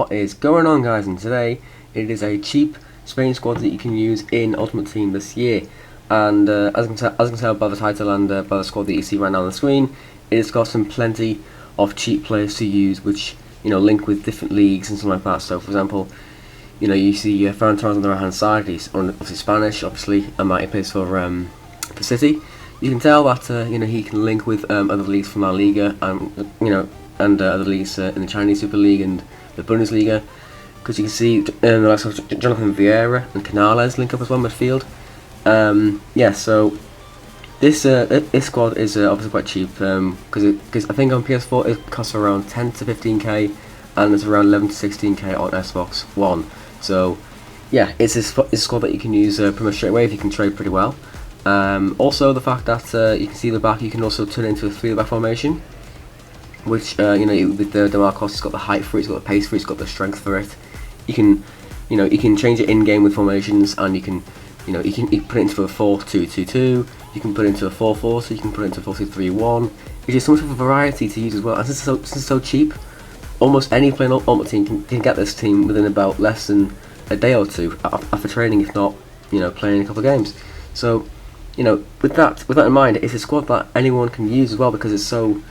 What is going on, guys? And today it is a cheap Spain squad that you can use in Ultimate Team this year. And as you can tell by the title and by the squad that you see right now on the screen, it has got some plenty of cheap players to use, which link with different leagues and something like that. So, for example, you see Ferran Torres on the right hand side. He's obviously Spanish, obviously, and he plays for City. You can tell that he can link with other leagues from La Liga and other leagues in the Chinese Super League and the Bundesliga, because you can see the likes of Jonathan Vieira and Canales link up as well midfield. So this squad is obviously quite cheap because I think on PS4 it costs around 10 to 15k and it's around 11 to 16k on Xbox One. So yeah, it's a squad that you can use pretty much straight away if you can trade pretty well. Also the fact that you can see the back, you can also turn it into a 3-back formation, which with the Marcos, it's got the height for it, it's got the pace for it, it's got the strength for it. You can change it in game with formations, and you can put it into a 4-2-2-2. You can put it into a 4-4, so you can put it into a 4-2-3-1. It's just so much of a variety to use as well. And since it's so cheap, almost any player on Ultimate Team can get this team within about less than a day or two after training, if not playing a couple of games. So with that in mind, it's a squad that anyone can use as well, because it's so.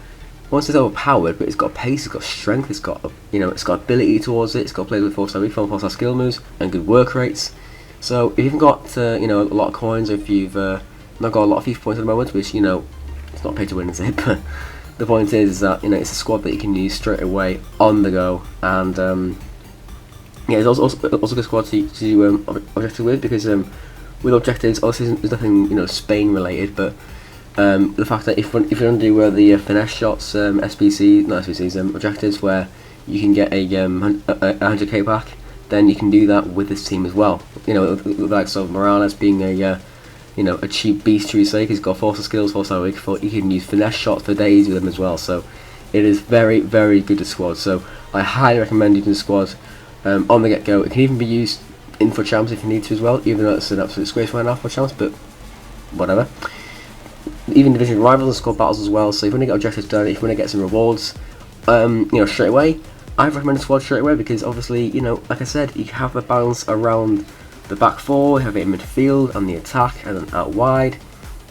Once it's overpowered, but it's got pace, it's got strength, it's got it's got ability towards it, it's got players with 4-star reform, 4-star skill moves, and good work rates. So if you've got a lot of coins, or if you've not got a lot of FIFA points at the moment, which it's not pay to win, is it? But the point is that it's a squad that you can use straight away on the go, and it's also a good squad to objective with, because with objectives, obviously there's nothing Spain related, but the fact that if you want to do the finesse shots, objectives where you can get a 100k back, then you can do that with this team as well. With the likes of Morales being a cheap beast, should we say, because he's got 4-star skills, 4-star weak foot. You can use finesse shots for days with him as well. So it is very, very good to squad. So I highly recommend using the squad on the get-go. It can even be used in for champs if you need to as well, even though it's an absolute disgrace right now for champs, but whatever. Even division rivals and squad battles as well. So if you want to get objectives done, if you want to get some rewards, straight away, I recommend a squad straight away, because obviously, like I said, you have a balance around the back four, you have it in midfield and the attack, and then out wide.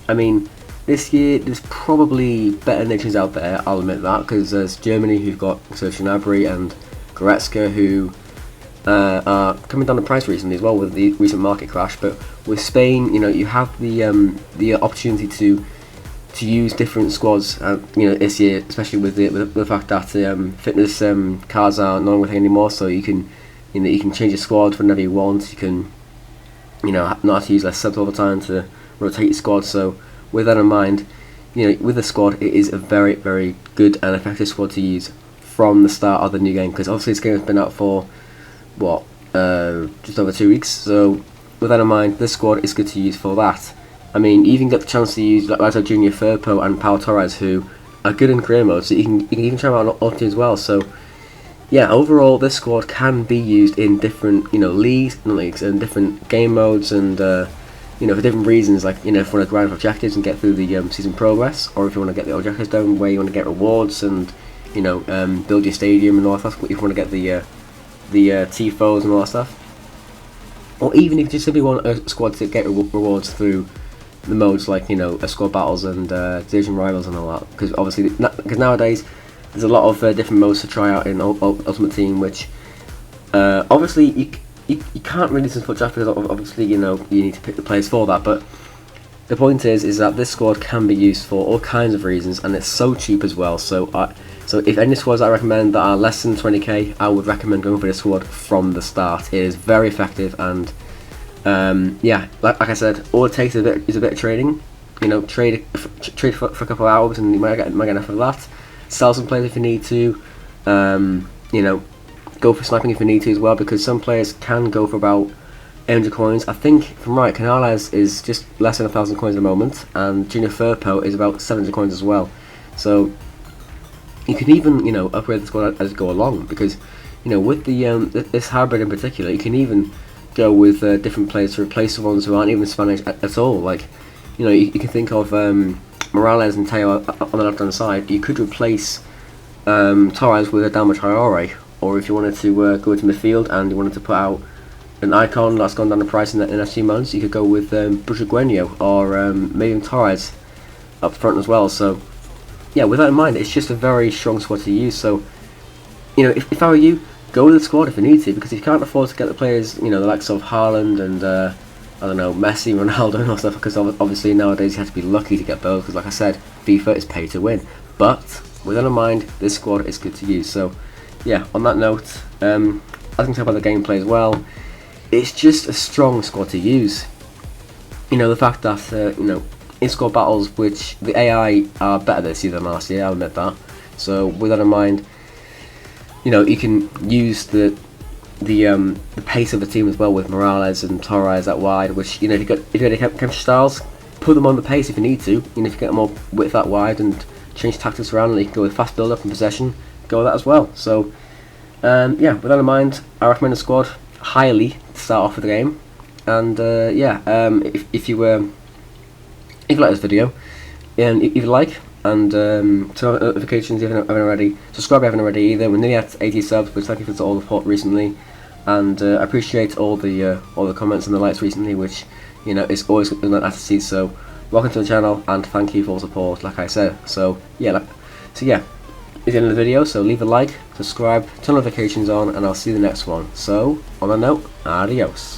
I mean, this year there's probably better nations out there, I'll admit that, because there's Germany, who've got Serge Gnabry and Goretzka, who are coming down in price recently as well with the recent market crash. But with Spain, you have the opportunity to use different squads, this year, especially with the fact that fitness cards are not a thing anymore. So you can you can change your squad whenever you want. You can not have to use less subs all the time to rotate your squad. So with that in mind, with the squad, it is a very, very good and effective squad to use from the start of the new game, because obviously this game has been out for just over 2 weeks. So with that in mind, this squad is good to use for that. I mean, you even get the chance to use like Junior Firpo and Pau Torres, who are good in career mode, so you can even try them out on Ultimate as well. So yeah, overall this squad can be used in different leagues and different game modes, and for different reasons, like if you want to grind for objectives and get through the season progress, or if you want to get the objectives done where you want to get rewards and build your stadium and all that stuff, if you want to get the Tifos and all that stuff, or even if you just simply want a squad to get rewards through the modes like a squad battles and division rivals and all that, because obviously nowadays there's a lot of different modes to try out in Ultimate Team, which obviously you can't really much after, because obviously you need to pick the players for that. But the point is that this squad can be used for all kinds of reasons, and it's so cheap as well. So if any squads I recommend that are less than 20k, I would recommend going for this squad from the start. It is very effective, and yeah, like I said, all it takes is a bit of trading. Trade for a couple of hours, and you might get enough of that. Sell some players if you need to. Go for sniping if you need to as well, because some players can go for about 800 coins. I think, if I'm right, Canales is just less than 1,000 coins at the moment, and Junior Firpo is about 700 coins as well. So you can even upgrade the squad as you go along, because with the this hybrid in particular, you can even go with different players to replace the ones who aren't even Spanish at all. Like you can think of Morales and Teo on the left hand side. You could replace Torres with a Dalma Traore, or if you wanted to go into midfield and you wanted to put out an icon that's gone down the price in a few months, you could go with Bujagueño or maybe Torres up front as well. So yeah, with that in mind, it's just a very strong squad to use. So you know, if I were you, go with the squad if you need to, because if you can't afford to get the players, you know, the likes of Haaland and I don't know, Messi, Ronaldo and all stuff, because obviously nowadays you have to be lucky to get those, because like I said, FIFA is pay to win. But with that in mind, this squad is good to use. So yeah, on that note, as you can tell by the gameplay as well, it's just a strong squad to use. You know, the fact that you know, in squad battles, which the AI are better this year than last year, I'll admit that. So with that in mind, you know, you can use the pace of the team as well with Morales and Torres out wide. Which, you know, if you get chemistry styles, put them on the pace if you need to. You know, if you get more width out wide and change tactics around, and you can go with fast build up and possession, go with that as well. So yeah, with that in mind, I recommend the squad highly to start off with the game. And yeah, if you like this video, and if you like, and turn on notifications if you haven't already, subscribe if you haven't already either. We're nearly at 80 subs, which thank you for all the support recently, and I appreciate all the comments and the likes recently, which, you know, it's always nice to see. So welcome to the channel, and thank you for all the support, like I said. So yeah, it's the end of the video. So leave a like, subscribe, turn notifications on, and I'll see you in the next one. So on that note, adios.